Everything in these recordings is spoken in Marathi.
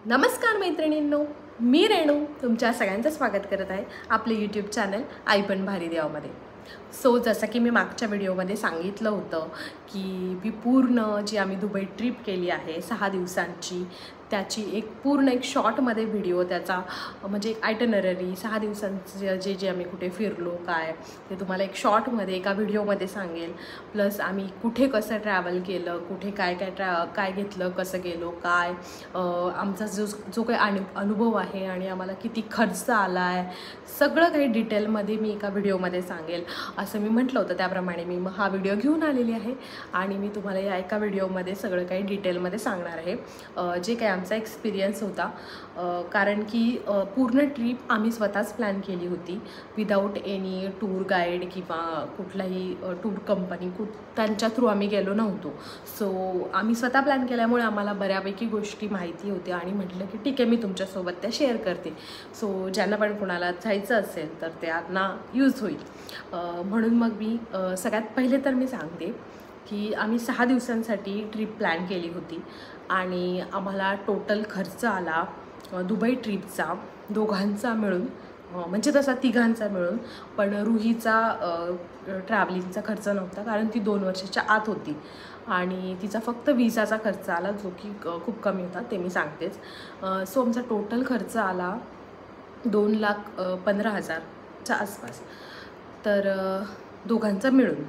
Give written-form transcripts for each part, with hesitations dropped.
नमस्कार मैत्रिणींनो, मी रेणू तुमच्या सगळ्यांचं स्वागत करत आहे आपले यूट्यूब चॅनल आई पण भारी देवामध्ये। जसं की मी मागच्या व्हिडिओमध्ये सांगितलं होतं की मी पूर्ण जी आम्ही दुबई ट्रिप केली आहे 6 दिवसांची, त्याची एक शॉर्टमध्ये व्हिडिओ त्याचा म्हणजे एक आयटनररी 6 दिवसांचे जे आम्ही कुठे फिरलो काय ते तुम्हाला एक शॉर्टमध्ये एका व्हिडिओमध्ये सांगेल। प्लस आम्ही कुठे कसं ट्रॅव्हल केलं, कुठे काय घेतलं, कसं गेलो, काय आमचा जो काही अनुभव आहे आणि आम्हाला किती खर्च आला आहे, सगळं काही डिटेलमध्ये मी एका व्हिडिओमध्ये सांगेल असं मी म्हटलं होतं। त्याप्रमाणे मी हा व्हिडिओ घेऊन आलेली आहे आणि मी तुम्हाला या एका व्हिडिओमध्ये सगळं काही डिटेलमध्ये सांगणार आहे जे काही आमचा एक्सपिरियन्स होता। कारण की पूर्ण ट्रिप आम्ही स्वतःच प्लॅन केली होती विदाऊट एनी टूर गाईड किंवा कुठलाही टूर कंपनी त्यांच्या थ्रू आम्ही गेलो नव्हतो। आम्ही स्वतः प्लॅन केल्यामुळे आम्हाला बऱ्यापैकी गोष्टी माहिती होत्या आणि म्हटलं की ठीक आहे मी तुमच्यासोबत त्या शेअर करते। ज्यांना पण कोणाला जायचं असेल तर त्यांना यूज होईल म्हणून मग मी सगळ्यात पहिले तर मी सांगते की आम्ही 6 दिवसांसाठी ट्रिप प्लॅन केली होती आणि आम्हाला टोटल खर्च आला दुबई ट्रिपचा दोघांचा मिळून, म्हणजे तसा तिघांचा मिळून, पण रुहीचा ट्रॅव्हलिंगचा खर्च नव्हता कारण ती 2 वर्षाच्या आत होती आणि तिचा फक्त विसाचा खर्च आला जो की खूप कमी होता, ते मी सांगतेच। आमचा टोटल खर्च आला 2,15,000च्या आसपास, तर दोघांचं मिळून।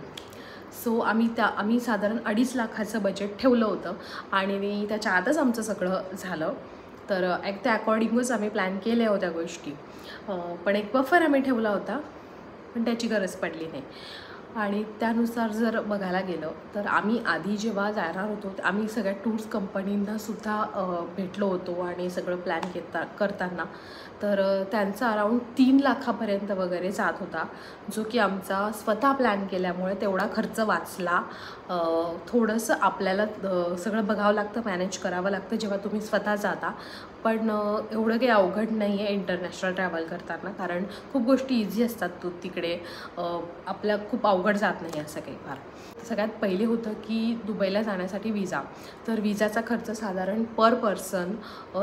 आम्ही साधारण 2.5 लाखाचं बजेट ठेवलं होतं आणि त्याच्या आतच आमचं सगळं झालं। तर त्या अकॉर्डिंगच आम्ही प्लॅन केल्या होत्या गोष्टी, पण एक बफर आम्ही ठेवला होता पण त्याची गरज पडली नाही। आणि त्यानुसार जर बघायला गेलं तर आम्ही आधी जेव्हा जाणार होतो आम्ही सगळ्या टूर्स कंपनींनासुद्धा भेटलो होतो आणि सगळं प्लॅन करताना तर त्यांचा अराऊंड 3 लाखापर्यंत वगैरे जात होता, जो की आमचा स्वतः प्लॅन केल्यामुळे तेवढा खर्च वाचला। थोडंसं आपल्याला सगळं बघावं लागतं, मॅनेज करावं लागतं जेव्हा तुम्ही स्वतः जाता, पण एवढं काही अवघड नाही आहे इंटरनॅशनल ट्रॅव्हल करताना, कारण खूप गोष्टी इझी असतात तिकडे, आपल्या खूप अवघड जात नाही असं काही फार। सगळ्यात पहिले होतं की दुबईला जाण्यासाठी विजा, तर विजाचा खर्च साधारण पर पर्सन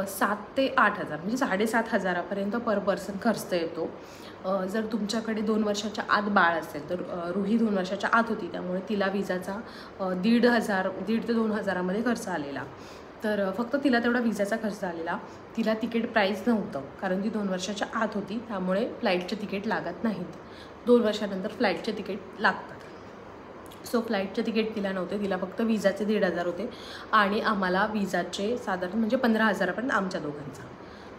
7 ते 8 हजार म्हणजे 7,500पर्यंत पर पर्सन खर्च येतो। जर तुमच्याकडे 2 वर्षाच्या आत बाळ असेल तर रुही 2 वर्षाच्या आत होती त्यामुळे तिला विजाचा 1,500 ते 2,000मध्ये खर्च आलेला, तर फक्त तिला तेवढा विजाचा खर्च आलेला। तिला तिकीट प्राईस नव्हतं कारण ती 2 वर्षाच्या आत होती त्यामुळे फ्लाईटचे तिकीट लागत नाहीत, 2 वर्षानंतर फ्लाईटचे तिकीट लागतात। फ्लाईटचे तिकीट तिला नव्हते, तिला फक्त विजाचे 1,500 होते आणि आम्हाला विजाचे साधारण म्हणजे 15,000पर्यंत आमच्या दोघांचा,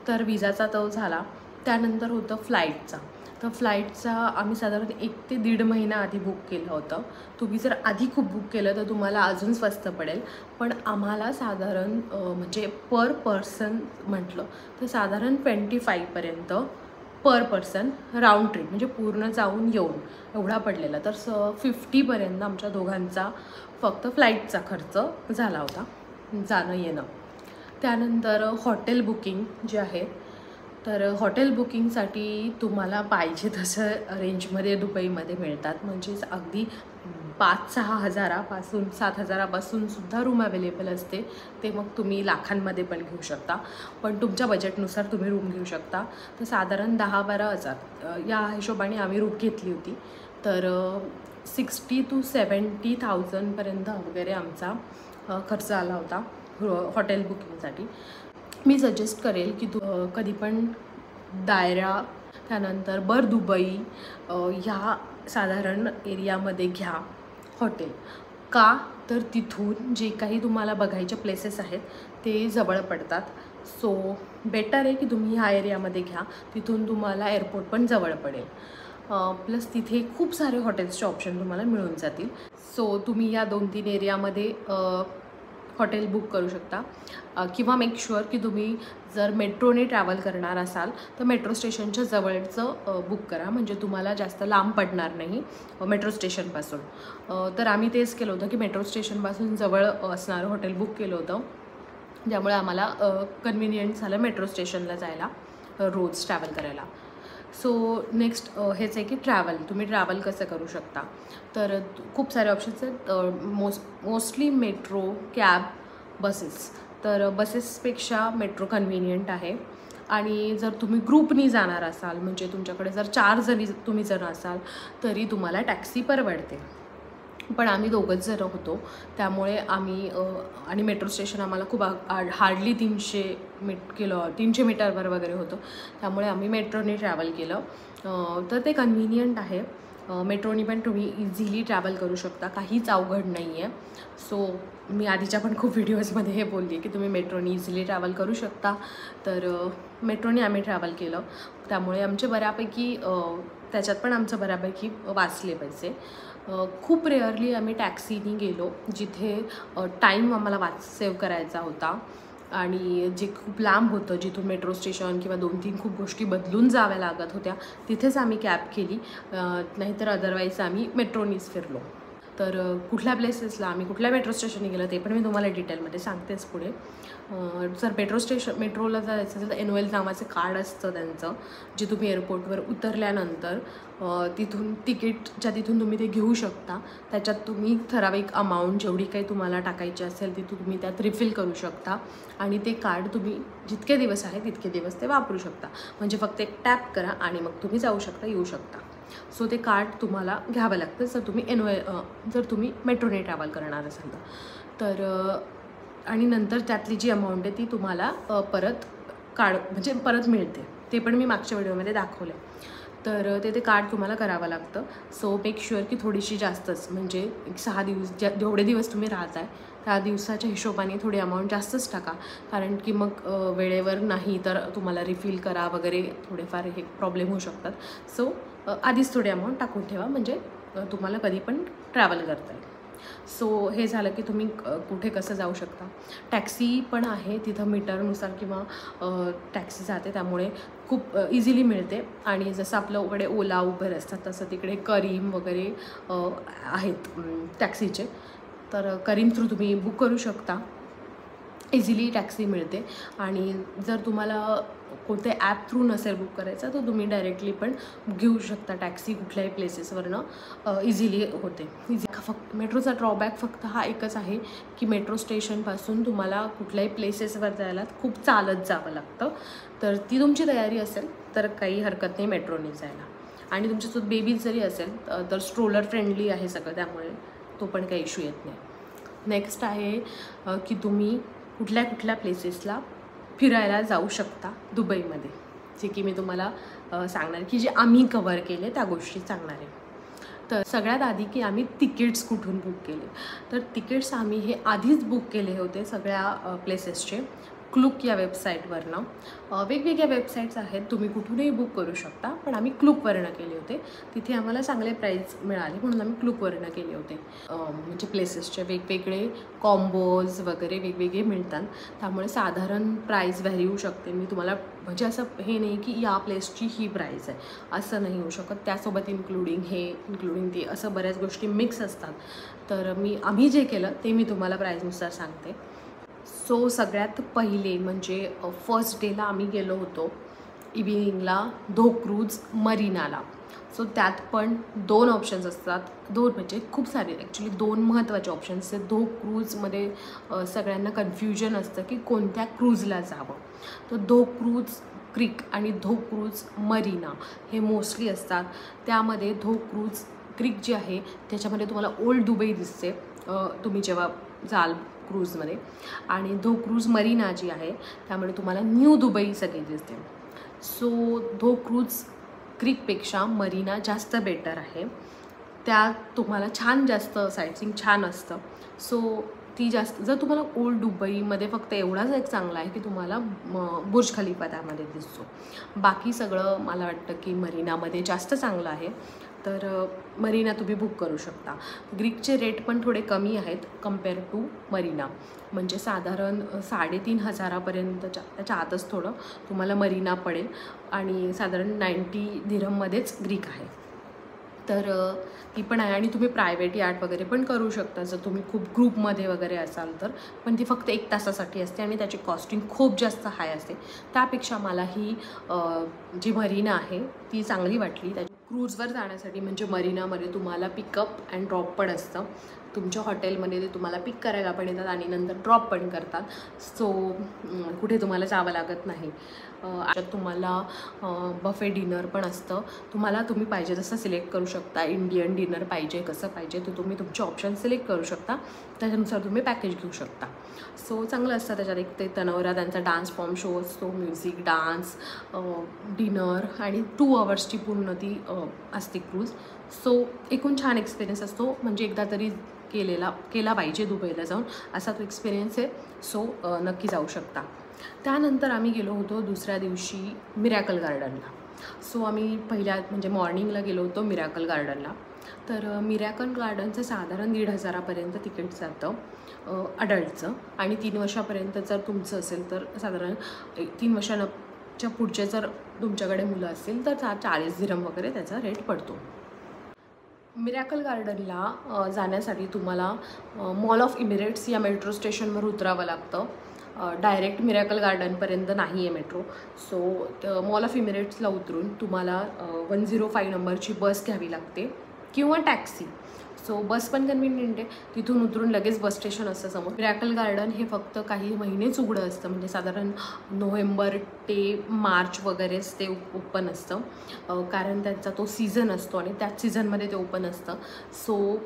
तर विजाचा तो झाला। त्यानंतर होतं फ्लाईटचा, तर फ्लाईटचा आम्ही साधारण 1 ते 1.5 महिना आधी बुक केलं होतं। तुम्ही जर आधी खूप बुक केलं तर तुम्हाला अजून स्वस्त पडेल, पण आम्हाला साधारण म्हणजे पर पर्सन म्हटलं तर साधारण 25पर्यंत पर पर्सन राऊंड ट्रिप म्हणजे पूर्ण जाऊन येऊन एवढा पडलेला, तर 50पर्यंत आमच्या दोघांचा फक्त फ्लाईटचा खर्च झाला होता, जाणं येणं। त्यानंतर हॉटेल बुकिंग जे आहे, तर हॉटेल बुकिंगसाठी तुम्हाला पाहिजे तसं रेंजमध्ये दुबईमध्ये मिळतात, म्हणजेच अगदी 5-6 हजारापासून 7 हजारापासून सुद्धा रूम अवेलेबल असते। ते मग तुम्ही लाखांमध्ये पण घेऊ शकता, पण तुमच्या बजेटनुसार तुम्ही रूम घेऊ शकता। तर साधारण 10-12 हजार या हिशोबाने आम्ही रूम घेतली होती, तर 60,000 to 70,000पर्यंत वगैरे आमचा खर्च आला होता हॉटेल बुकिंगसाठी। मी सजेस्ट करेल की कधी पण दायरा त्यानंतर बर दुबई ह्या साधारण एरियामध्ये घ्या हॉटेल, का तर तिथून जे काही तुम्हाला बघायचे प्लेसेस आहेत ते जवळ पडतात। बेटर आहे की तुम्ही ह्या एरियामध्ये घ्या, तिथून तुम्हाला एअरपोर्ट पण जवळ पडेल, प्लस तिथे खूप सारे हॉटेल्सचे ऑप्शन तुम्हाला मिळून जातील। तुम्ही या 2-3 एरियामध्ये हॉटेल बुक करू शकता, किंवा मेक शुअर की तुम्ही जर मेट्रोने ट्रॅव्हल करणार असाल तर मेट्रो स्टेशनच्या जवळचं बुक करा, म्हणजे तुम्हाला जास्त लांब पडणार नाही मेट्रो स्टेशनपासून। तर आम्ही तेच केलं होतं की मेट्रो स्टेशनपासून जवळ असणारं हॉटेल बुक केलं होतं, ज्यामुळे आम्हाला कन्व्हिनियंट झालं मेट्रो स्टेशनला जायला, रोज ट्रॅव्हल करायला। नेक्स्ट हेच आहे की तुम्ही ट्रॅव्हल कसं करू शकता, तर खूप सारे ऑप्शन्स आहेत, मोस्टली मेट्रो, कॅब, बसेस, तर बसेसपेक्षा मेट्रो कन्व्हिनियंट आहे. आणि जर तुम्ही ग्रुपनी जाणार असाल, म्हणजे तुमच्याकडे जर 4 जणी तुम्ही जर असाल, तरी तुम्हाला टॅक्सी परवडते. पण आम्ही 2घंच जण होतो, त्यामुळे आम्ही आणि मेट्रो स्टेशन आम्हाला खूप हार्डली 300 मीटरवर वगैरे होतं, त्यामुळे आम्ही मेट्रोने ट्रॅव्हल केलं. तर ते कन्व्हिनियंट आहे. मेट्रोनी पण तुम्ही इझिली ट्रॅव्हल करू शकता, काहीच अवघड नाही आहे. सो मी आधीच्या पण खूप व्हिडिओजमध्ये हे बोलली की तुम्ही मेट्रोनी इझिली ट्रॅव्हल करू शकता. तर मेट्रोने आम्ही ट्रॅव्हल केलं, त्यामुळे आमचे बऱ्यापैकी त्याच्यात पण आमचं बऱ्यापैकी वाचले पैसे. खूप रेअरली आम्ही टॅक्सीनी गेलो, जिथे टाईम आम्हाला सेव्ह करायचा होता आणि जे खूप लांब होतं, जिथून मेट्रो स्टेशन किंवा 2-3 खूप गोष्टी बदलून जाव्या लागत होत्या, तिथेच आम्ही कॅब केली. नाहीतर अदरवाईज आम्ही मेट्रोनीच फिरलो. तर कुठल्या प्लेसेसला आम्ही कुठल्या मेट्रो स्टेशनने गेलं ते पण मी तुम्हाला डिटेलमध्ये सांगतेच पुढे. जर मेट्रोला जायचं असेल तर NOL नावाचं कार्ड असतं त्यांचं, जे तुम्ही एअरपोर्टवर उतरल्यानंतर तिथून तिथून तुम्ही ते घेऊ शकता. त्याच्यात तुम्ही ठराविक अमाऊंट जेवढी काही तुम्हाला टाकायची असेल ती तुम्ही त्यात रिफिल करू शकता आणि ते कार्ड तुम्ही जितके दिवस आहे तितके दिवस ते वापरू शकता. म्हणजे फक्त एक टॅप करा आणि मग तुम्ही जाऊ शकता, येऊ शकता. सो ते कार्ड तुम्हाला घ्यावं लागतं जर तुम्ही मेट्रोने ट्रॅव्हल करणार असाल तर. आणि नंतर त्यातली जी अमाऊंट आहे ती तुम्हाला परत मिळते. ते पण मी मागच्या व्हिडिओमध्ये दाखवले. तर ते कार्ड तुम्हाला करावं लागतं. सो मेक शुअर की थोडीशी जास्तच, म्हणजे एक 6 दिवस जेवढे दिवस तुम्ही राहताय त्या दिवसाच्या हिशोबाने थोडी अमाऊंट जास्तच टाका, कारण की मग वेळेवर नाही तर तुम्हाला रिफिल करा वगैरे थोडेफार हे प्रॉब्लेम होऊ शकतात. सो आधीच थोडी अमाऊंट टाकून ठेवा, म्हणजे तुम्हाला कधी पण ट्रॅव्हल करता येईल. सो हे झालं की तुम्ही कुठे कसं जाऊ शकता. टॅक्सी पण आहे तिथं मीटरनुसार किंवा टॅक्सी जाते, त्यामुळे खूप इझिली मिळते. आणि जसं आपल्याकडे ओला उबर असतात तसं तिकडे करीम वगैरे आहेत टॅक्सीचे. तर करीम थ्रू तुम्ही बुक करू शकता, इझिली टॅक्सी मिळते. आणि जर तुम्हाला कोणते ॲप थ्रू नसेल बुक करायचा तर तुम्ही डायरेक्टली पण घेऊ शकता टॅक्सी. कुठल्याही प्लेसेसवरनं इझिली होते. फक्त मेट्रोचा ड्रॉबॅक फक्त हा एकच आहे की मेट्रो स्टेशनपासून तुम्हाला कुठल्याही प्लेसेसवर जायला खूप चालत जावं लागतं. तर ती तुमची तयारी असेल तर काही हरकत नाही मेट्रोने जायला. आणि तुमच्यासोबत बेबीज जरी असेल तर स्ट्रोलर फ्रेंडली आहे सगळं, त्यामुळे तो पण काही इश्यू येत नाही. नेक्स्ट आहे की तुम्ही कुठल्या प्लेसेसला फिरायला जाऊ शकता दुबईमध्ये, जे की मी तुम्हाला सांगणार की जे आम्ही कव्हर केले त्या गोष्टी सांगणार आहे. तर सगळ्यात आधी की आम्ही तिकीट्स कुठून बुक केले. तर तिकीट्स आम्ही हे आधीच बुक केले होते सगळ्या प्लेसेसचे क्लूक या वेबसाईटवरनं. वेगवेगळ्या वेबसाईट्स आहेत, तुम्ही कुठूनही बुक करू शकता, पण आम्ही क्लूकवरनं केले होते. तिथे आम्हाला चांगले प्राईस मिळाले म्हणून आम्ही क्लूकवरनं केले होते. म्हणजे प्लेसेसचे वेगवेगळे कॉम्बोज वगैरे वेगवेगळे मिळतात, त्यामुळे साधारण प्राईस व्हॅरी होऊ शकते. मी तुम्हाला म्हणजे असं हे नाही की या प्लेसची ही प्राईस आहे असं नाही होऊ शकत. त्यासोबत इन्क्लुडिंग ते असं बऱ्याच गोष्टी मिक्स असतात. तर आम्ही जे केलं ते मी तुम्हाला प्राईजनुसार सांगते. सो सगळ्यात पहिले म्हणजे फर्स्ट डेला आम्ही गेलो होतो इव्हिनिंगला धोक्रूज मरीनाला. सो त्यात पण 2 ऑप्शन्स असतात. 2 म्हणजे खूप सारे ॲक्च्युली 2 महत्त्वाचे ऑप्शन्स आहेत. धोक्रूजमध्ये सगळ्यांना कन्फ्युजन असतं की कोणत्या क्रूजला जावं. तर धोक्रूज क्रिक आणि धोक्रूज मरीना हे मोस्टली असतात. त्यामध्ये धोक्रूज क्रिक जी आहे त्याच्यामध्ये तुम्हाला ओल्ड दुबई दिसते तुम्ही जेव्हा जाल क्रूजमध्ये. आणि धोक्रूज मरीना जी आहे त्यामुळे तुम्हाला न्यू दुबई सगळी दिसते. सो धोक्रूज क्रिकपेक्षा मरीना जास्त बेटर आहे. त्यात तुम्हाला जास्त साईटसिंग छान असतं. सो ती जास्त, जर तुम्हाला ओल्ड दुबईमध्ये फक्त एवढाच एक चांगला आहे की तुम्हाला बुर्ज खलिफा त्यामध्ये दिसतो. बाकी सगळं मला वाटतं की मरीनामध्ये जास्त चांगलं आहे. तर मरीना तुम्ही बुक करू शकता. ग्रीकचे रेट पण थोडे कमी आहेत कम्पेअर टू मरीना. म्हणजे साधारण 3,500पर्यंत त्याच्या आतच थोडं तुम्हाला मरीना पडेल आणि साधारण 90 दिरहममध्येच ग्रीक आहे. तर ती पण आहे. आणि तुम्ही प्रायव्हेट याट वगैरे पण करू शकता जर तुम्ही खूप ग्रुपमध्ये वगैरे असाल तर. पण ती फक्त 1 तासासाठी असते आणि त्याची कॉस्टिंग खूप जास्त हाय असते. त्यापेक्षा मला ही जी मरीना आहे ती चांगली वाटली. त्याची क्रूजवर जाण्यासाठी म्हणजे मरीनामध्ये तुम्हाला पिकअप अँड ड्रॉप पण असतं. तुमच्या हॉटेलमध्ये ते तुम्हाला पिक करायला पण येतात आणि नंतर ड्रॉप पण करतात. सो कुठे तुम्हाला जावं लागत नाही. त्याच्यात तुम्हाला बफे डिनर पण असतं. तुम्ही पाहिजे तसं सिलेक्ट करू शकता. इंडियन डिनर पाहिजे कसं पाहिजे तर तुम्ही तुमचे ऑप्शन सिलेक्ट करू शकता. त्याच्यानुसार तुम्ही पॅकेज घेऊ शकता. सो चांगलं असतं. त्याच्यात एक ते तनवरा त्यांचा डान्स फॉर्म शो असतो, म्युझिक, डान्स, डिनर आणि 2 आवर्सची पूर्ण ती असते क्रूज. सो एकूण छान एक्सपिरियन्स असतो. म्हणजे एकदा तरी केला पाहिजे दुबईला जाऊन, असा तो एक्सपिरियन्स आहे. सो नक्की जाऊ शकता. त्यानंतर आम्ही गेलो होतो दुसऱ्या दिवशी मिरॅकल गार्डनला. सो आम्ही म्हणजे मॉर्निंगला गेलो होतो मिरॅकल गार्डनला. तर मिरॅकल गार्डनचं साधारण 1,500पर्यंत तिकीट जातं अडल्टचं, आणि 3 वर्षापर्यंत जर तुमचं असेल तर साधारण 3 वर्षाच्या पुढचे जर तुमच्याकडे मुलं असतील तर 40 दिरहम वगैरे त्याचा रेट पडतो. मिरॅकल गार्डनला जाण्यासाठी तुम्हाला मॉल ऑफ इमिरेट्स या मेट्रो स्टेशनवर उतरावं लागतं. डायरेक्ट मिरॅकल गार्डनपर्यंत नाही आहे मेट्रो. सो मॉल ऑफ इमिरेट्सला उतरून तुम्हाला 105 नंबरची बस घ्यावी लागते किंवा टॅक्सी. सो बस पण कन्व्हिनियंट आहे. तिथून उतरून लगेच बस स्टेशन असतं समोर. मिरॅकल गार्डन हे फक्त काही महिनेच उघडं असतं. म्हणजे साधारण नोव्हेंबर ते मार्च वगैरेच ते ओपन असतं, कारण त्यांचा तो सीझन असतो आणि त्याच सीझनमध्ये ते ओपन असतं. सो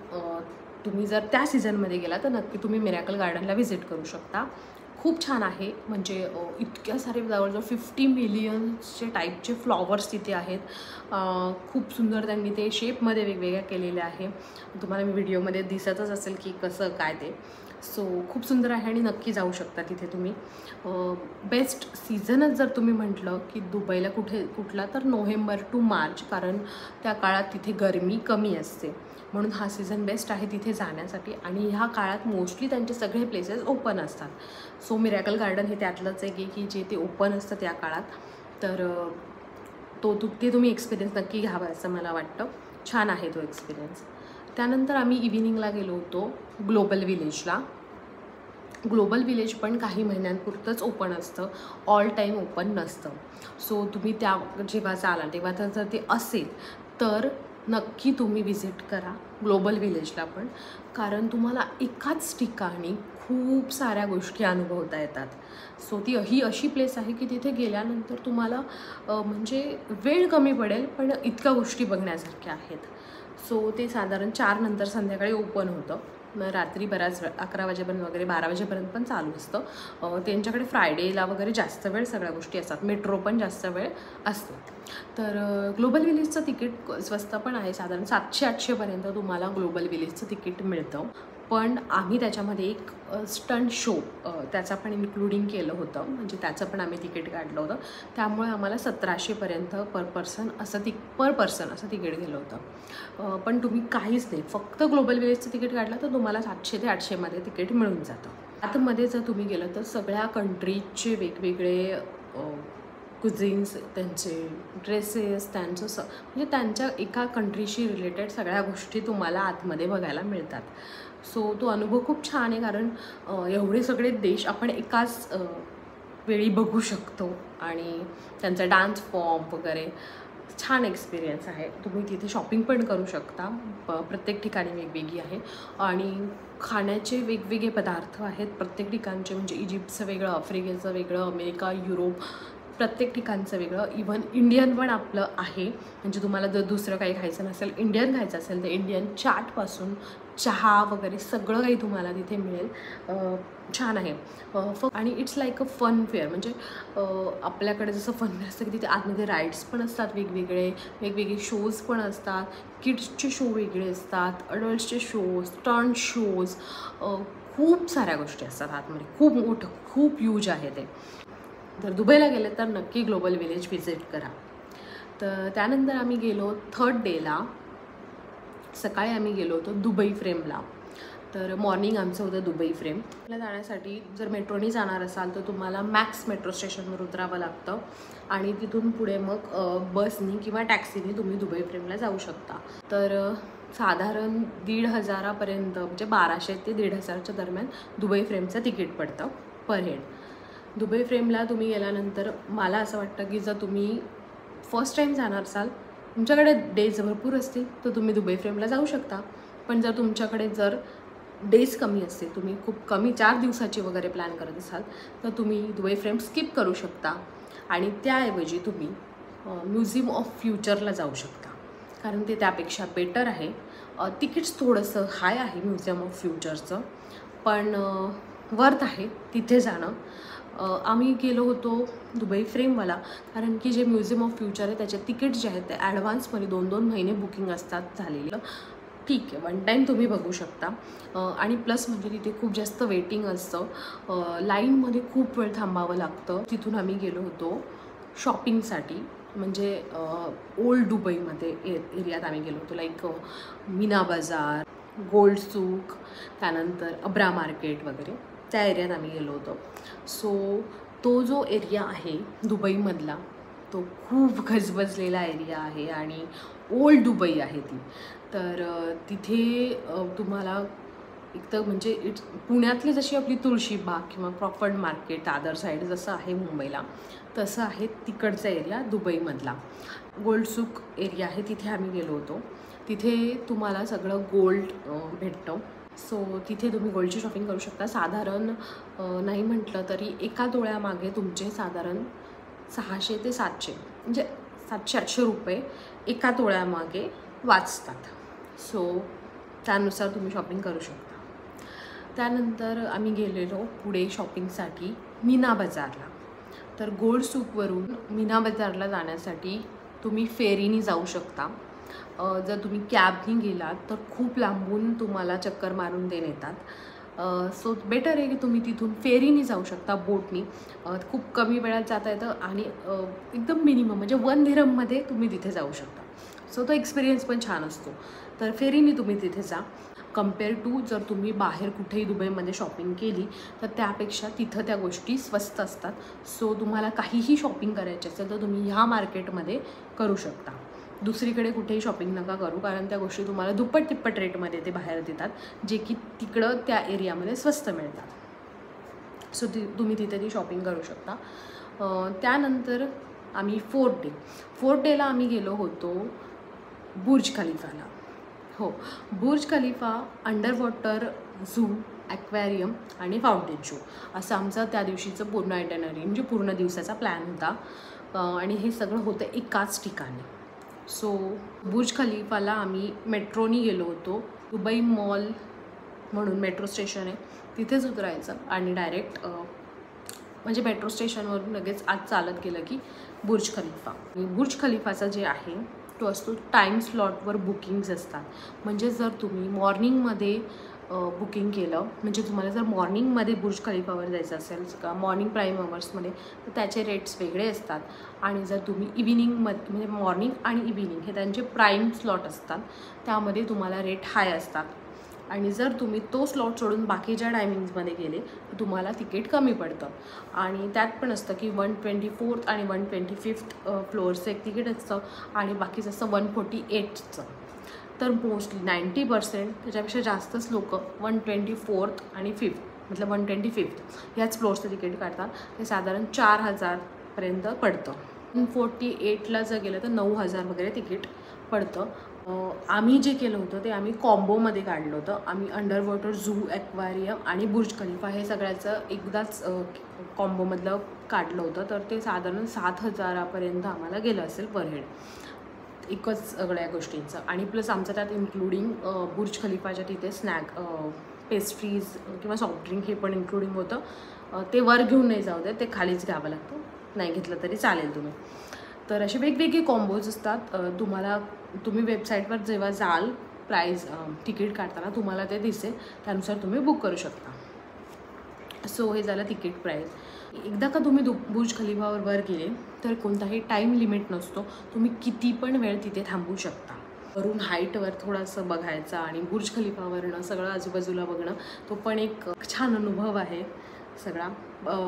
तुम्ही जर त्या सीझनमध्ये गेला तर नक्की तुम्ही मिरॅकल गार्डनला व्हिजिट करू शकता. खूप छान आहे. म्हणजे इतक्या सारे जवळजवळ 50 मिलियनचे टाईपचे फ्लॉवर्स तिथे आहेत. खूप सुंदर त्यांनी ते शेपमध्ये वेगवेगळ्या केलेल्या आहे. तुम्हाला मी व्हिडिओमध्ये दिसतच असेल की कसं काय ते. सो खूप सुंदर आहे आणि नक्की जाऊ शकता तिथे तुम्ही. बेस्ट सीझनच जर तुम्ही म्हटलं की दुबईला कुठला तर नोव्हेंबर टू मार्च, कारण त्या काळात तिथे गरमी कमी असते. म्हणून हा सीझन बेस्ट आहे तिथे जाण्यासाठी. आणि ह्या काळात मोस्टली त्यांचे सगळे प्लेसेस ओपन असतात. सो मिरॅकल गार्डन हे त्यातलंच आहे की जे ते ओपन असतं त्या काळात. तर ते तुम्ही एक्सपिरियन्स नक्की घ्यावा असं मला वाटतं. छान आहे तो एक्सपिरियन्स. त्यानंतर आम्ही इव्हिनिंगला गेलो होतो ग्लोबल विलेजला. ग्लोबल विलेज पण काही महिन्यांपुरतंच ओपन असतं, ऑल टाईम ओपन नसतं. सो तुम्ही जेव्हा जाल तेव्हा जर ते असेल तर नक्की तुम्ही व्हिजिट करा ग्लोबल विलेजला पण, कारण तुम्हाला एकाच ठिकाणी खूप साऱ्या गोष्टी अनुभवता येतात. सो ही अशी प्लेस आहे की तिथे गेल्यानंतर तुम्हाला म्हणजे वेळ कमी पडेल पण इतक्या गोष्टी बघण्यासारख्या आहेत. सो ते साधारण 4 नंतर संध्याकाळी ओपन होतं. रात्री बऱ्याच 11 वाजेपर्यंत वगैरे 12 वाजेपर्यंत पण चालू असतं. त्यांच्याकडे फ्रायडेला वगैरे जास्त वेळ सगळ्या गोष्टी असतात. मेट्रो पण जास्त वेळ असतो. तर ग्लोबल विलेजचं तिकीट स्वस्त पण आहे. साधारण 700-800पर्यंत तुम्हाला ग्लोबल विलेजचं तिकीट मिळतं. पण आम्ही त्याच्यामध्ये एक स्टंट शो त्याचा पण इन्क्लुडिंग केलं होतं. म्हणजे त्याचं पण आम्ही तिकीट काढलं होतं. त्यामुळे आम्हाला 1700पर्यंत पर पर्सन असं तिकीट गेलं होतं. पण तुम्ही काहीच नाही, फक्त ग्लोबल विलेजचं तिकीट काढलं तर तुम्हाला 700 ते 800मध्ये तिकीट मिळून जातं. आतमध्ये जर तुम्ही गेलं तर सगळ्या कंट्रीजचे वेगवेगळे कुझिन्स, त्यांचे ड्रेसेस, म्हणजे त्यांच्या एका कंट्रीशी रिलेटेड सगळ्या गोष्टी तुम्हाला आतमध्ये बघायला मिळतात. सो तो अनुभव खूप छान आहे, कारण एवढे सगळे देश आपण एकाच वेळी बघू शकतो आणि त्यांचा डान्स फॉर्म वगैरे छान एक्सपिरियन्स आहे. तुम्ही तिथे शॉपिंग पण करू शकता. प्रत्येक ठिकाणी वेगवेगळी आहे आणि खाण्याचे वेगवेगळे पदार्थ आहेत प्रत्येक ठिकाणचे. म्हणजे इजिप्तचं वेगळं, आफ्रिकेचं वेगळं, अमेरिका, युरोप, प्रत्येक ठिकाणचं वेगळं. इव्हन इंडियन पण आपलं आहे. म्हणजे तुम्हाला जर दुसरं काही खायचं नसेल, इंडियन खायचं असेल तर इंडियन चाटपासून चहा वगैरे सगळं काही तुम्हाला तिथे मिळेल. छान आहे. आणि it's like a fun fair. म्हणजे आपल्याकडे जसं फन फेअर असतं की तिथे आतमध्ये राईड्स पण असतात, वेगवेगळे शोज पण असतात. किड्सचे शो वेगळे असतात, अडल्ट्सचे शोज, स्टंट शोज, खूप साऱ्या गोष्टी असतात आतमध्ये. खूप मोठं, खूप ह्यूज आहे ते. जर दुबईला गेले तर नक्की ग्लोबल विलेज व्हिजिट करा. तर त्यानंतर आम्ही गेलो 3rd डेला. सकाळी आम्ही गेलो होतो दुबई फ्रेमला. तर मॉर्निंग आमचं होतं दुबई फ्रेमला जाण्यासाठी. जर मेट्रोनी जाणार असाल तर तुम्हाला मॅक्स मेट्रो स्टेशनवर उतरावं लागतं आणि तिथून पुढे मग बसनी किंवा टॅक्सीनी तुम्ही दुबई फ्रेमला जाऊ शकता. तर साधारण 1,500पर्यंत, म्हणजे 1200 ते 1,500च्या दरम्यान दुबई फ्रेमचं तिकीट पडतं पर हेड. दुबई फ्रेमला तुम्ही गेल्यानंतर मला असं वाटतं की जर तुम्ही फर्स्ट टाईम जाणार असाल, तुमच्याकडे डेज भरपूर असतील तर तुम्ही दुबई फ्रेमला जाऊ शकता. पण जर तुमच्याकडे डेज कमी असते, तुम्ही खूप कमी 4 दिवसाची वगैरे प्लॅन करत असाल तर तुम्ही दुबई फ्रेम स्किप करू शकता आणि त्याऐवजी तुम्ही म्युझियम ऑफ फ्युचरला जाऊ शकता, कारण ते त्यापेक्षा बेटर आहे. तिकीट्स थोडंसं हाय आहे म्युझियम ऑफ फ्युचरचं, पण वर्थ आहे तिथे जाणं. आम्ही गेलो होतो दुबई फ्रेमवाला, कारण की जे म्युझियम ऑफ फ्युचर आहे त्याचे तिकीट्स जे आहेत ते ॲडव्हान्समध्ये 2-2 महिने बुकिंग असतात झालेलं. ठीक आहे, वन टाईम तुम्ही बघू शकता. आणि प्लस म्हणजे तिथे खूप जास्त वेटिंग असतं, लाईनमध्ये खूप वेळ थांबावं लागतं. तिथून आम्ही गेलो होतो शॉपिंगसाठी, म्हणजे ओल्ड दुबईमध्ये एरियात आम्ही गेलो होतो, लाईक मीना बाजार, गोल्ड सूक, त्यानंतर अब्रा मार्केट वगैरे त्या एरियात आम्ही गेलो होतो. सो तो जो एरिया आहे दुबईमधला तो खूप गजबजलेला एरिया आहे आणि ओल्ड दुबई आहे ती. तर तिथे तुम्हाला एक तर म्हणजे पुण्यातली जशी आपली तुळशीबाग किंवा क्रॉफर्ड मार्केट दादर साईड जसं आहे मुंबईला, तसं आहे तिकडचा एरिया दुबईमधला. गोल्ड सूक एरिया आहे, तिथे आम्ही गेलो होतो. तिथे तुम्हाला सगळं गोल्ड भेटतं. सो तिथे तुम्ही गोल्डची शॉपिंग करू शकता. साधारण नाही म्हटलं तरी एका तोळ्यामागे तुमचे साधारण 600 ते 700 म्हणजे 700-800 रुपये एका तोळ्यामागे वाचतात. सो त्यानुसार तुम्ही शॉपिंग करू शकता. त्यानंतर आम्ही गेलेलो पुढे शॉपिंगसाठी मीना बाजारला. तर गोल्ड सूकवरून मीना बाजारला जाण्यासाठी तुम्ही फेरीने जाऊ शकता. जर तुम्ही कॅबनी गेलात तर खूप लांबून तुम्हाला चक्कर मारून देऊन येतात. सो बेटर आहे की तुम्ही तिथून फेरीने जाऊ शकता, बोटनी. खूप कमी वेळात जाता येतं आणि एकदम मिनिमम म्हणजे 1 दिरहममध्ये तुम्ही तिथे जाऊ शकता. सो तो एक्सपिरियन्स पण छान असतो. तर फेरीने तुम्ही तिथे जा. कम्पेअर टू जर तुम्ही बाहेर कुठेही दुबईमध्ये शॉपिंग केली तर त्यापेक्षा तिथं त्या गोष्टी स्वस्त असतात. सो तुम्हाला काहीही शॉपिंग करायची असेल तर तुम्ही ह्या मार्केटमध्ये करू शकता. दुसरीकडे कुठेही शॉपिंग नका करू, कारण त्या गोष्टी तुम्हाला दुप्पट तिप्पट रेटमध्ये ते बाहेर देतात, जे की तिकडं त्या एरियामध्ये स्वस्त मिळतात. सो तुम्ही तिथे ती शॉपिंग करू शकता. त्यानंतर आम्ही फोर्थ डेला आम्ही गेलो होतो बुर्ज खलिफाला. हो, बुर्ज खलिफा, अंडर वॉटर झू, ॲक्वॅरियम आणि फाउंटेन शो असं आमचं त्या दिवशीचं पूर्ण आयटनरी म्हणजे पूर्ण दिवसाचा प्लॅन होता. आणि हे सगळं होतं एकाच ठिकाणी. सो बुर्ज खलिफाला आम्ही मेट्रोनी गेलो होतो. दुबई मॉल म्हणून मेट्रो स्टेशन आहे, तिथेच उतरायचं आणि डायरेक्ट म्हणजे मेट्रो स्टेशनवरून लगेच आज चालत गेलं की बुर्ज खलिफा. बुर्ज खलिफाचा जे आहे तो असतो टाईम स्लॉटवर बुकिंग्स असतात. म्हणजे जर तुम्ही मॉर्निंगमध्ये बुकिंग केलं, म्हणजे तुम्हाला जर मॉर्निंगमध्ये बुर्ज खलिफावर जायचं असेल का मॉर्निंग प्राईम अवर्समध्ये, तर त्याचे रेट्स वेगळे असतात. आणि जर तुम्ही इव्हिनिंगमध्ये म्हणजे मॉर्निंग आणि इव्हिनिंग हे त्यांचे प्राईम स्लॉट असतात, त्यामध्ये तुम्हाला रेट हाय असतात. आणि जर तुम्ही तो स्लॉट सोडून बाकीच्या टायमिंग्समध्ये गेले तर तुम्हाला तिकीट कमी पडतं. आणि त्यात पण असतं की 124th आणि 125th फ्लोअरचं एक तिकीट असतं आणि बाकीचं असतं 148चं. तर मोस्टली 90% त्याच्यापेक्षा जास्तच लोक 124th आणि 5th मतलब 125th ह्याच फ्लोअर्सचं तिकीट काढतात. ते साधारण 4000पर्यंत पडतं. 148ला जर गेलं तर 9000 वगैरे तिकीट पडतं. आम्ही जे केलं होतं ते आम्ही कॉम्बोमध्ये काढलं होतं. आम्ही अंडर वॉटर झू, ॲक्वॅरियम आणि बुर्ज खलिफा हे सगळ्याचं एकदाच कॉम्बोमधलं काढलं होतं. तर ते साधारण 7000पर्यंत आम्हाला गेलं असेल पर हेड एकच सगळ्या गोष्टींचं. आणि प्लस आमचं त्यात इन्क्लुडिंग बुर्ज खलिफाच्या तिथे स्नॅक, पेस्ट्रीज किंवा सॉफ्ट हे पण इन्क्लुडिंग होतं. ते वर घेऊन नाही जाऊ दे, ते खालीच घ्यावं लागतं, नाही घेतलं तरी चालेल तुम्ही. तर असे वेगवेगळे कॉम्बोज असतात. तुम्ही वेबसाईटवर जेव्हा जाल प्राईज तिकीट काढताना तुम्हाला ते दिसेल, त्यानुसार तुम्ही बुक करू शकता. सो हे झालं तिकीट प्राईज. एकदा का तुम्ही बुर्ज खलिफावर वर गेले तर कोणताही टाईम लिमिट नसतो, तुम्ही किती पण वेळ तिथे थांबू शकता. वरून हाईटवर थोडंसं बघायचं आणि बुर्ज खलिफावरनं सगळं आजूबाजूला बघणं, तो पण एक छान अनुभव आहे सगळा.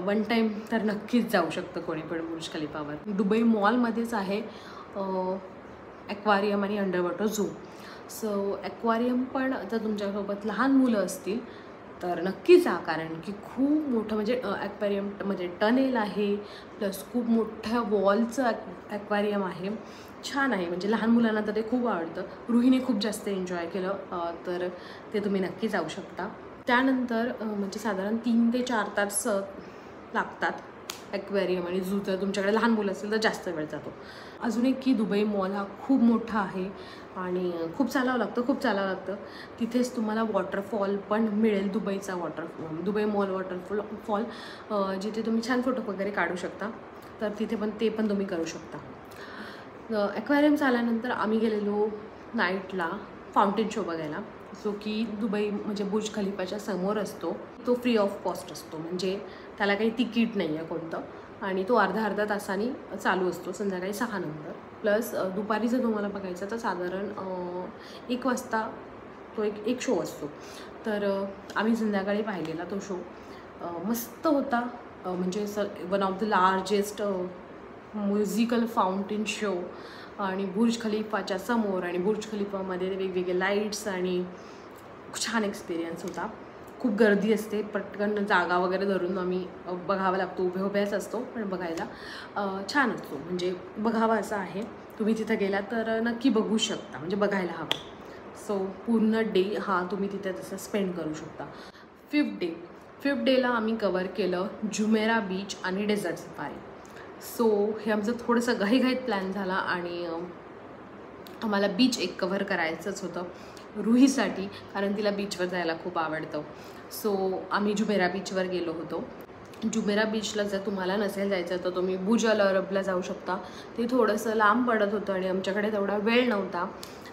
वन टाईम तर नक्कीच जाऊ शकतं कोणी पण बुर्ज खलिफावर. दुबई मॉलमध्येच आहे ॲक्वॅरियम आणि अंडर वॉटर झू. सो ॲक्वॅरियम पण जर तुमच्यासोबत लहान मुलं असतील तर नक्की जा, कारण की खूप मोठं म्हणजे ॲक्वॅरियम म्हणजे टनेल आहे, प्लस खूप मोठ्या वॉलचं ॲक्वॅरियम आहे. छान आहे, म्हणजे लहान मुलांना तर ते खूप आवडतं. रुहीने खूप जास्त एन्जॉय केलं, तर ते तुम्ही नक्की जाऊ शकता. त्यानंतर म्हणजे साधारण 3 ते 4 तास लागतात ॲक्वेरियम आणि झू. जर तुमच्याकडे लहान मुलं असेल तर जास्त वेळ जातो. अजून एक की दुबई मॉल हा खूप मोठा आहे आणि खूप चालावं लागतं. तिथेच तुम्हाला वॉटरफॉल पण मिळेल, दुबईचा दुबई मॉल वॉटरफॉल, जिथे तुम्ही छान फोटो वगैरे काढू शकता. तर तिथे पण ते पण तुम्ही करू शकता. ॲक्वेरियम झाल्यानंतर आम्ही गेलेलो नाईटला फाउंटेन शो बघायला, जो की दुबई म्हणजे बुर्ज खलिफाच्या समोर असतो. तो फ्री ऑफ कॉस्ट असतो, म्हणजे त्याला काही तिकीट नाही आहे कोणतं, आणि तो अर्धा तासाने चालू असतो संध्याकाळी 6 नंतर. प्लस दुपारी जर तुम्हाला बघायचं तर साधारण 1 वाजता तो एक शो असतो. तर आम्ही संध्याकाळी पाहिलेला तो शो. मस्त होता. म्हणजे one of the largest musical fountain show, आणि बुर्ज खलिफाच्या समोर, आणि बुर्ज खलिफामध्ये वेगवेगळे लाईट्स, आणि छान एक्सपिरियन्स होता. खूप गर्दी असते, पटकन जागा वगैरे धरून आम्ही बघावं लागतो, उभ्याच असतो, पण बघायला छान असतो, म्हणजे बघावा असं आहे. तुम्ही तिथं गेला तर नक्की बघू शकता, म्हणजे बघायला हवं. सो पूर्ण डे हा तुम्ही तिथे तसं स्पेंड करू शकता. फिफ्थ डेला आम्ही कवर केलं जुमेरा बीच आणि डेझर्ट सफारी. सो हे आमचं थोडंसं घाईघाईत प्लॅन झाला, आणि आम्हाला बीच एक कव्हर करायचंच होतं रुहीसाठी, कारण तिला बीचवर जायला खूप आवडतं. सो आम्ही जुमेरा बीचवर गेलो होतो. जुमेरा बीचला जर तुम्हाला नसेल जायचं तर तुम्ही बुर्ज अल अरबला जाऊ शकता. ते थोडंसं लांब पडत होतं आणि आमच्याकडे तेवढा वेळ नव्हता.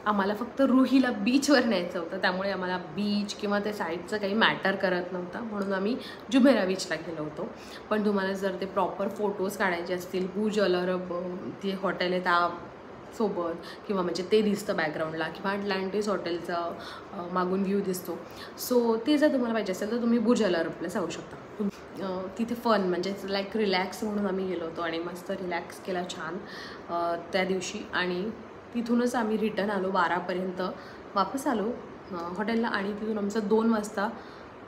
आम्हाला फक्त रुहीला बीचवर न्यायचं होतं, त्यामुळे आम्हाला बीच किंवा ते साईडचं काही मॅटर करत नव्हतं, म्हणून आम्ही जुमेरा बीचला गेलो होतो. पण तुम्हाला जर ते प्रॉपर फोटोज काढायचे असतील, बुर्ज अल अरब ते हॉटेल आहे त्यासोबत, किंवा म्हणजे ते दिसतं बॅकग्राऊंडला, किंवा अटलांटिस हॉटेलचा मागून व्ह्यू दिसतो, सो ते जर तुम्हाला पाहिजे असेल तर तुम्ही बुर्ज अल अरबला जाऊ शकता. तिथे फन म्हणजे लाईक रिलॅक्स म्हणून आम्ही गेलो होतो, आणि मस्त रिलॅक्स केला छान त्या दिवशी. आणि तिथूनच आम्ही रिटर्न आलो 12पर्यंत वापस आलो हॉटेलला, आणि तिथून आमचं 2 वाजता,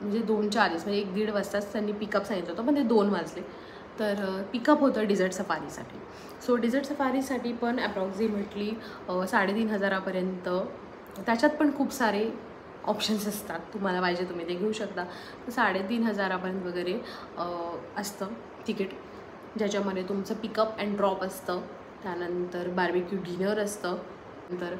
म्हणजे 2:40 म्हणजे 1-1.5 वाजताच त्यांनी पिकअप सांगितलं होतं, पण ते 2 वाजले. तर पिकअप होतं डिझर्ट सफारीसाठी. सो डिझर्ट सफारीसाठी पण ॲप्रॉक्सिमेटली 3,500पर्यंत. त्याच्यात पण खूप सारे ऑप्शन्स असतात, तुम्हाला पाहिजे तुम्ही ते घेऊ शकता. तर 3,500पर्यंत वगैरे असतं तिकीट, ज्याच्यामध्ये तुमचं पिकअप अँड ड्रॉप असतं, त्यानंतर बार्बिक्यू डिनर असतं, नंतर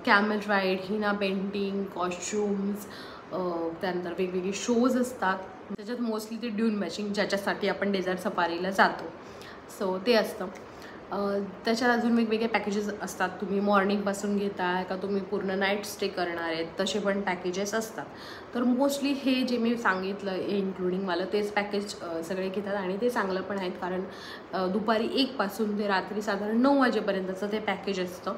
camel ride, Hina painting, costumes, त्यानंतर वेगवेगळे शोज असतात. त्याच्यात मोस्टली ते ड्यून मॅचिंग, ज्याच्यासाठी आपण डेझर्ट सफारीला जातो, सो ते असतं. त्याच्यात अजून वेगवेगळे पॅकेजेस असतात. तुम्ही मॉर्निंगपासून घेताय का तुम्ही पूर्ण नाईट स्टे करणार आहेत, तसे पण पॅकेजेस असतात. तर मोस्टली हे जे मी सांगितलं हे इन्क्लुडिंग मला तेच पॅकेज सगळे घेतात, आणि ते चांगलं पण आहेत, कारण दुपारी 1 पासून ते रात्री साधारण 9 वाजेपर्यंतचं ते पॅकेज असतं.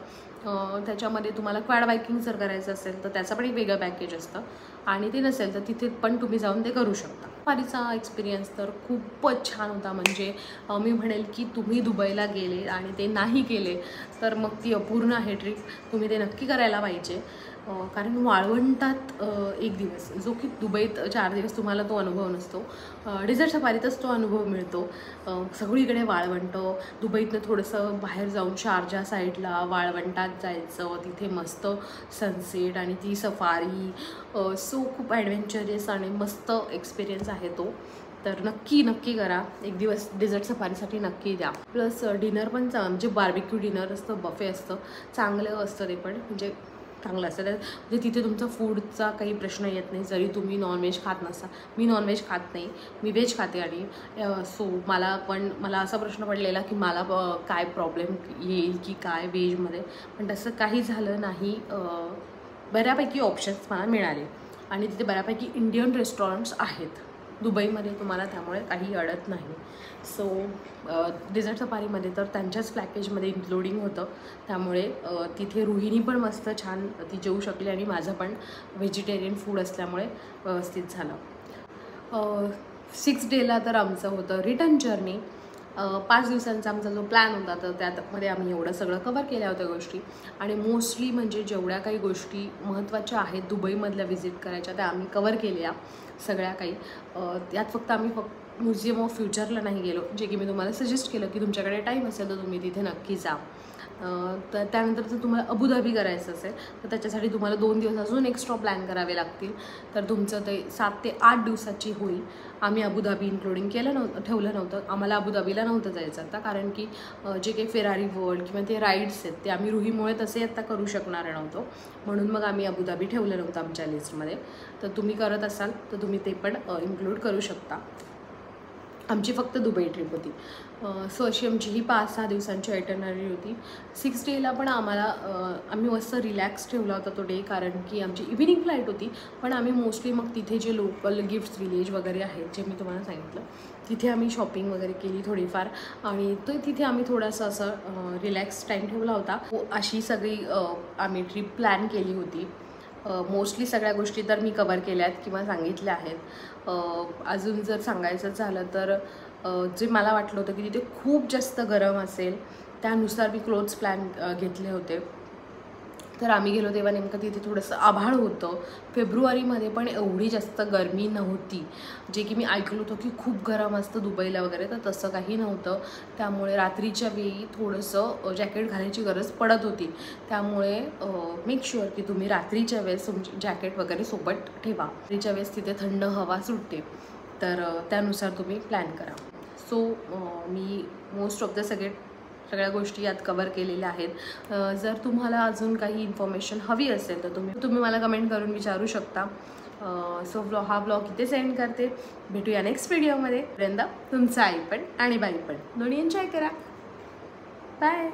त्याच्यामध्ये तुम्हाला क्वाड बायकिंग जर करायचं असेल तर त्याचं पण एक वेगळं पॅकेज असतं, आणि ते नसेल तर तिथे पण तुम्ही जाऊन ते करू शकता. सफारीचा एक्सपिरियन्स तर खूपच छान होता. म्हणजे मी म्हणेल की तुम्ही दुबईला गेले आणि ते नाही केले तर मग ती अपूर्ण आहे ट्रिप. तुम्ही ते नक्की करायला पाहिजे, कारण वाळवंटात 1 दिवस, जो की दुबईत 4 दिवस तुम्हाला तो अनुभव नसतो. डेझर्ट सफारीतच तो अनुभव मिळतो. सगळीकडे वाळवंट. दुबईतनं थोडंसं बाहेर जाऊन शारजा साईडला वाळवंटात जायचं, तिथे मस्त सनसेट आणि ती सफारी. सो खूप ॲडव्हेंचरस आणि मस्त एक्सपिरियन्स आहे तो. तर नक्की करा. 1 दिवस डेझर्ट सफारीसाठी नक्की द्या. प्लस डिनर पण म्हणजे बार्बिक्यू डिनर असतं, बफे असतं, चांगलं असतं ते पण, म्हणजे चांगलं असतं. म्हणजे तिथे तुमचा फूडचा काही प्रश्न येत नाही, जरी तुम्ही नॉनव्हेज खात नसा. मी नॉनव्हेज खात नाही, मी व्हेज खाते, आणि सो मला असा प्रश्न पडलेला की मला काय प्रॉब्लेम येईल की काय व्हेजमध्ये, पण तसं काही झालं नाही. बऱ्यापैकी ऑप्शन्स मला मिळाले, आणि तिथे बऱ्यापैकी इंडियन रेस्टॉरंट्स आहेत दुबईमध्ये, तुम्हाला त्यामुळे काही अडत नाही. सो डेझर्ट सफारीमध्ये तर त्यांच्याच पॅकेजमध्ये इन्क्लुडिंग होतं, त्यामुळे तिथे रुहिणी पण मस्त छान ती जेवू शकली, आणि माझं पण व्हेजिटेरियन फूड असल्यामुळे व्यवस्थित झालं. 6 डेला तर आमचं होतं रिटर्न जर्नी. 5 दिवसांचा आमचा जो प्लॅन होता तर त्यामध्ये आम्ही एवढं सगळं कवर केल्या होत्या गोष्टी, आणि मोस्टली म्हणजे जेवढ्या काही गोष्टी महत्त्वाच्या आहेत दुबईमधल्या व्हिजिट करायच्या त्या आम्ही कवर केल्या सगळ्या काही. त्यात फक्त आम्ही म्युझियम ऑफ फ्युचरला नाही गेलो, जे की मी तुम्हाला सजेस्ट केलं की तुमच्याकडे टाईम असेल तर तुम्ही तिथे नक्की जा. तर त्यानंतर जर तुम्हाला अबुधाबी करायचं असेल तर त्याच्यासाठी तुम्हाला 2 दिवस अजून एक्स्ट्रा प्लॅन करावे लागतील. तर तुमचं ते 7 ते 8 दिवसाची होईल. आम्ही अबुधाबी इन्क्लुडिंग ठेवलं नव्हतं. आम्हाला अबुधाबीला नव्हतं जायचं आता, कारण की जे काही फेरारी वर्ल्ड किंवा ते राईड्स आहेत ते आम्ही रुहीमुळे तसे आता करू शकणार नव्हतो, म्हणून मग आम्ही अबुधाबी ठेवलं नव्हतं आमच्या लिस्टमध्ये. तर तुम्ही करत असाल तर तुम्ही ते पण इन्क्लूड करू शकता. आमची फक्त दुबई ट्रिप होती. सो अशी आमची ही 5-6 दिवसांची आयटनरी होती. 6 डेला पण आम्ही मस्त रिलॅक्स ठेवला होता तो डे, कारण की आमची इव्हिनिंग फ्लाईट होती. पण आम्ही मोस्टली मग तिथे जे लोकल गिफ्ट्स विलेज वगैरे आहेत, जे मी तुम्हाला सांगितलं, तिथे आम्ही शॉपिंग वगैरे केली थोडीफार, आणि तिथे आम्ही थोडासा असं रिलॅक्स टाईम ठेवला होता. अशी सगळी आम्ही ट्रिप प्लॅन केली होती. मोस्टली सगळ्या गोष्टी तर मी कवर केल्या आहेत किंवा सांगितल्या आहेत. अजून जर सांगायचं झालं तर जे मला वाटलं होतं की तिथे खूप जास्त गरम असेल, त्यानुसार मी क्लोथ्स प्लॅन घेतले होते. तर आम्ही गेलो तेव्हा नेमकं तिथे थोडंसं आभाळ होतं. फेब्रुवारीमध्ये पण एवढी जास्त गरमी नव्हती, जे की मी ऐकलं होतं की खूप गरम असतं दुबईला वगैरे, तर तसं काही नव्हतं. त्यामुळे रात्रीच्या वेळी थोडंसं जॅकेट घालायची गरज पडत होती. त्यामुळे मेक शुअर की तुम्ही रात्रीच्या वेळेस तुमची जॅकेट वगैरे सोबत ठेवा. रात्रीच्या वेळेस तिथे थंड हवा सुटते, तर त्यानुसार तुम्ही प्लॅन करा. So me most of the सगळ्या गोष्टी यात कवर केलेल्या आहेत. जर तुम्हाला अजून काही इन्फॉर्मेशन हवी असेल तर तुम्ही मला कमेंट करून विचारू शकता. सो हा ब्लॉग इथे सेंड करते. भेटूया नेक्स्ट व्हिडिओमध्ये. पर्यंत तुमचं आई पण आणि बाई पण दोन्ही एन्जॉय करा. बाय.